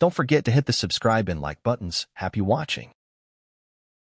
Don't forget to hit the subscribe and like buttons. Happy watching.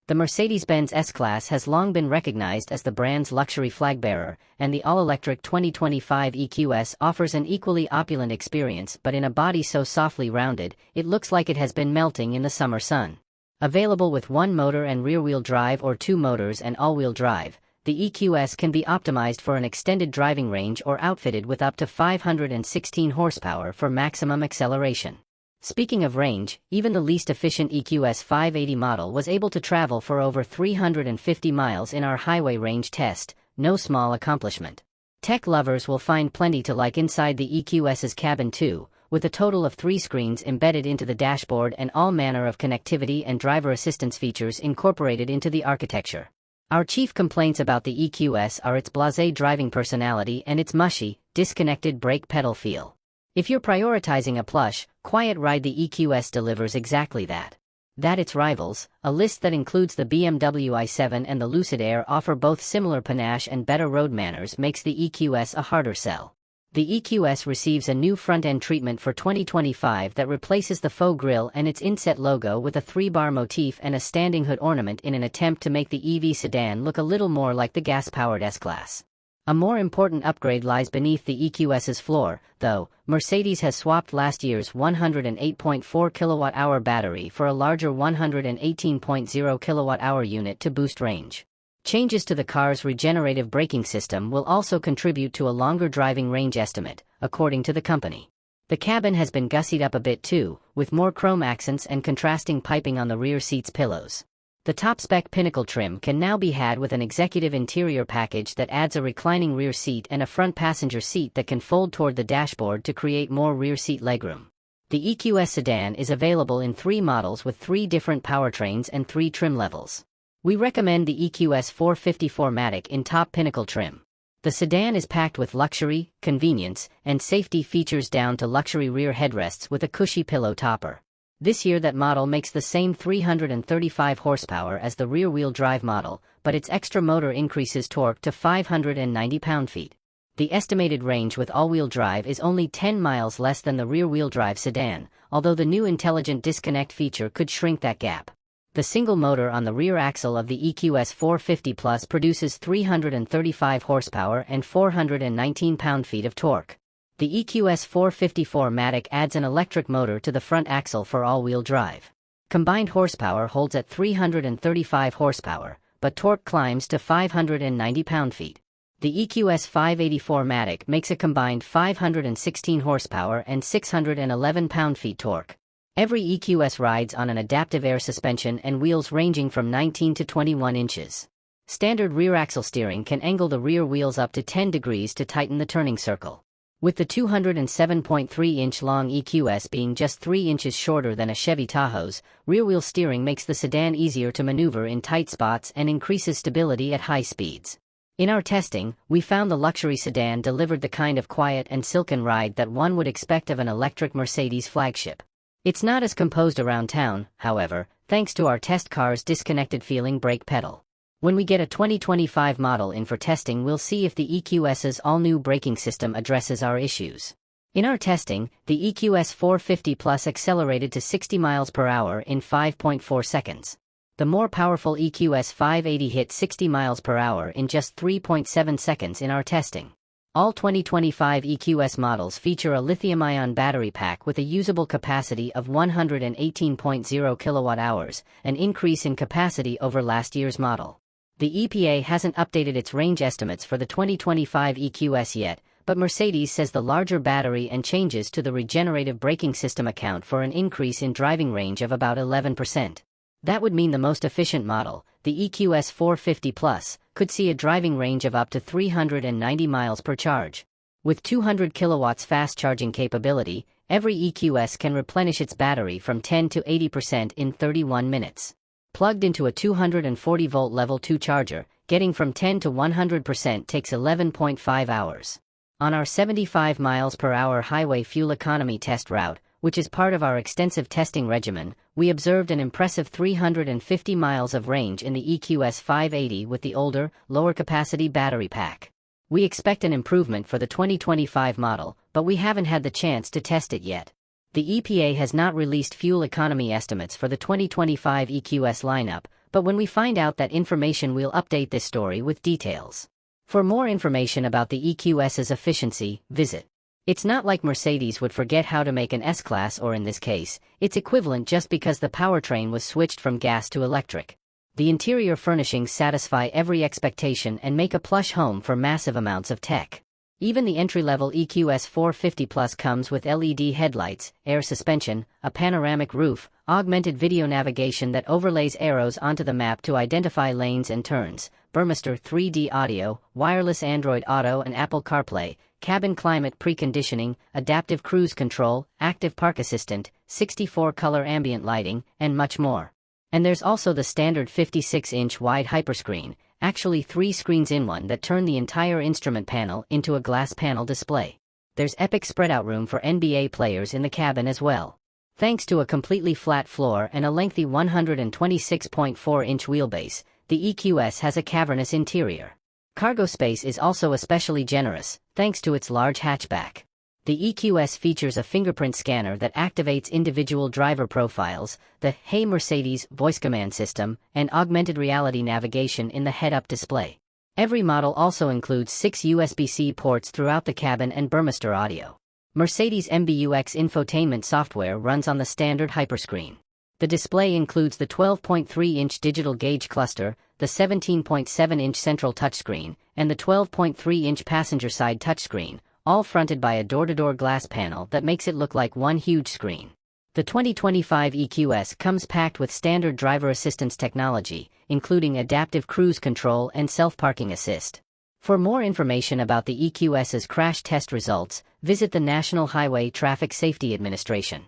The Mercedes-Benz S-Class has long been recognized as the brand's luxury flag-bearer, and the all-electric 2025 EQS offers an equally opulent experience, but in a body so softly rounded, it looks like it has been melting in the summer sun. Available with one motor and rear-wheel drive or two motors and all-wheel drive, the EQS can be optimized for an extended driving range or outfitted with up to 516 horsepower for maximum acceleration. Speaking of range, even the least efficient EQS 580 model was able to travel for over 350 miles in our highway range test, no small accomplishment. Tech lovers will find plenty to like inside the EQS's cabin too, with a total of 3 screens embedded into the dashboard and all manner of connectivity and driver assistance features incorporated into the architecture. Our chief complaints about the EQS are its blasé driving personality and its mushy, disconnected brake pedal feel. If you're prioritizing a plush, quiet ride, the EQS delivers exactly that. That its rivals, a list that includes the BMW i7 and the Lucid Air, offer both similar panache and better road manners, makes the EQS a harder sell. The EQS receives a new front-end treatment for 2025 that replaces the faux grille and its inset logo with a 3-bar motif and a standing hood ornament in an attempt to make the EV sedan look a little more like the gas-powered S-Class. A more important upgrade lies beneath the EQS's floor, though. Mercedes has swapped last year's 108.4 kWh battery for a larger 118.0 kWh unit to boost range. Changes to the car's regenerative braking system will also contribute to a longer driving range estimate, according to the company. The cabin has been gussied up a bit too, with more chrome accents and contrasting piping on the rear seat's pillows. The top-spec Pinnacle trim can now be had with an executive interior package that adds a reclining rear seat and a front passenger seat that can fold toward the dashboard to create more rear seat legroom. The EQS sedan is available in 3 models with 3 different powertrains and 3 trim levels. We recommend the EQS 450-4MATIC in top Pinnacle trim. The sedan is packed with luxury, convenience, and safety features down to luxury rear headrests with a cushy pillow topper. This year that model makes the same 335 horsepower as the rear-wheel drive model, but its extra motor increases torque to 590 pound-feet. The estimated range with all-wheel drive is only 10 miles less than the rear-wheel drive sedan, although the new intelligent disconnect feature could shrink that gap. The single motor on the rear axle of the EQS 450 Plus produces 335 horsepower and 419 pound-feet of torque. The EQS 450-4MATIC adds an electric motor to the front axle for all-wheel drive. Combined horsepower holds at 335 horsepower, but torque climbs to 590 pound-feet. The EQS 580-4MATIC makes a combined 516 horsepower and 611 pound-feet torque. Every EQS rides on an adaptive air suspension and wheels ranging from 19 to 21 inches. Standard rear axle steering can angle the rear wheels up to 10 degrees to tighten the turning circle. With the 207.3-inch long EQS being just 3 inches shorter than a Chevy Tahoe's, rear-wheel steering makes the sedan easier to maneuver in tight spots and increases stability at high speeds. In our testing, we found the luxury sedan delivered the kind of quiet and silken ride that one would expect of an electric Mercedes flagship. It's not as composed around town, however, thanks to our test car's disconnected feeling brake pedal. When we get a 2025 model in for testing, we'll see if the EQS's all-new braking system addresses our issues. In our testing, the EQS 450 Plus accelerated to 60 miles per hour in 5.4 seconds. The more powerful EQS 580 hit 60 miles per hour in just 3.7 seconds in our testing. All 2025 EQS models feature a lithium-ion battery pack with a usable capacity of 118.0 kWh, an increase in capacity over last year's model. The EPA hasn't updated its range estimates for the 2025 EQS yet, but Mercedes says the larger battery and changes to the regenerative braking system account for an increase in driving range of about 11%. That would mean the most efficient model, the EQS 450 Plus, could see a driving range of up to 390 miles per charge. With 200 kilowatts fast charging capability, every EQS can replenish its battery from 10 to 80% in 31 minutes. Plugged into a 240-volt Level 2 charger, getting from 10 to 100% takes 11.5 hours. On our 75 miles per hour highway fuel economy test route, which is part of our extensive testing regimen, we observed an impressive 350 miles of range in the EQS 580 with the older, lower-capacity battery pack. We expect an improvement for the 2025 model, but we haven't had the chance to test it yet. The EPA has not released fuel economy estimates for the 2025 EQS lineup, but when we find out that information we'll update this story with details. For more information about the EQS's efficiency, visit. It's not like Mercedes would forget how to make an S-Class, or in this case, its equivalent, just because the powertrain was switched from gas to electric. The interior furnishings satisfy every expectation and make a plush home for massive amounts of tech. Even the entry-level EQS 450 Plus comes with LED headlights, air suspension, a panoramic roof, augmented video navigation that overlays arrows onto the map to identify lanes and turns, Burmester 3D audio, wireless Android Auto and Apple CarPlay, cabin climate preconditioning, adaptive cruise control, active park assistant, 64-color ambient lighting, and much more. And there's also the standard 56-inch wide hyperscreen, actually 3 screens in one, that turn the entire instrument panel into a glass panel display. There's epic spread-out room for NBA players in the cabin as well. Thanks to a completely flat floor and a lengthy 126.4-inch wheelbase, the EQS has a cavernous interior. Cargo space is also especially generous, thanks to its large hatchback. The EQS features a fingerprint scanner that activates individual driver profiles, the "Hey Mercedes" voice command system, and augmented reality navigation in the head-up display. Every model also includes 6 USB-C ports throughout the cabin and Burmester audio. Mercedes MBUX infotainment software runs on the standard hyperscreen. The display includes the 12.3-inch digital gauge cluster, the 17.7-inch central touchscreen, and the 12.3-inch passenger side touchscreen, all fronted by a door-to-door glass panel that makes it look like one huge screen. The 2025 EQS comes packed with standard driver assistance technology, including adaptive cruise control and self-parking assist. For more information about the EQS's crash test results, visit the National Highway Traffic Safety Administration.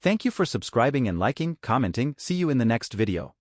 Thank you for subscribing and liking, commenting. See you in the next video.